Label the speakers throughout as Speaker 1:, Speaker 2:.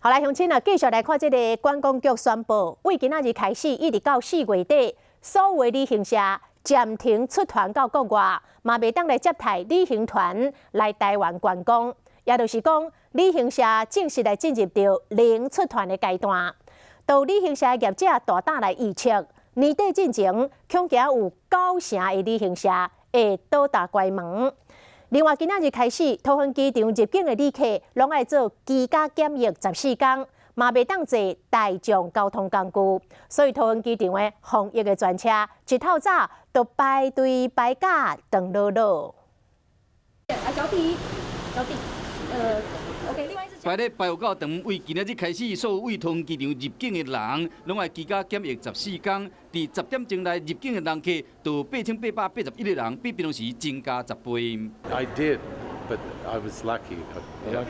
Speaker 1: 好来，乡亲啊，继续来看这个观光局宣布，为今仔日开始，一直到4月底，所有旅行社暂停出团到国外，嘛袂当来接待旅行团来台湾观光。也就是讲，旅行社正式来进入到零出团的阶段。到旅行社业者大胆来预测，年底进前恐惊有9成的旅行社会倒大关门。另外，今仔日开始，桃园机场入境的旅客拢爱做居家检疫14天，嘛袂当坐大众交通工具。所以，桃园机场的防疫的专车一透早都排队排甲长落落。
Speaker 2: 小弟，OK， 另外一只。
Speaker 3: 排咧排有够长，为今仔日开始，所有为桃园机场入境的人，拢爱居家检疫14天。伫10点钟内入境的人客，就8881个人，比平常时增加10倍。
Speaker 4: I did, but I was lucky. Yeah.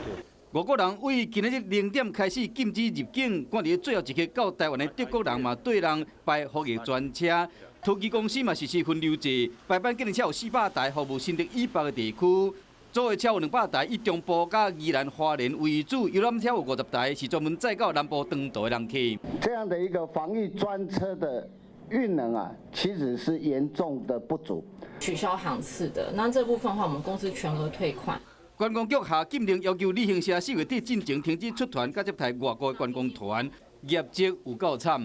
Speaker 3: 5个人为今仔日0点开始禁止入境，赶伫最后一刻到台湾的德国人嘛，对人排防疫专车。桃机公司嘛是4分流制，排班计程车有400台，服务新竹以北的地区。左的车有200台，以中部甲宜兰花莲为主，游览车有50台，是专门载到南部长途的人客。
Speaker 5: 这样的一个防疫专车的运能啊，其实是严重的不足。
Speaker 6: 取消航次的，那这部分的话，我们公司全额退款。
Speaker 3: 观光局下禁令，要求旅行社4月底进前停止出团，甲接待外国的观光团，业绩有够惨。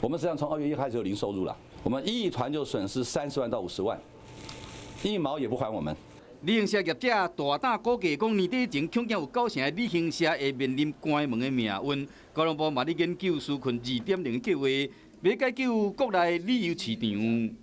Speaker 7: 我们实际上从2月1开始有零收入了，我们1亿团就损失30万到50万，1毛也不还我们。
Speaker 3: 旅行社业者大胆估计，讲年底前恐惊有9成的旅行社会面临关门的命运。交通部嘛咧研究纾困2.0的计划，要解救国内旅游市场。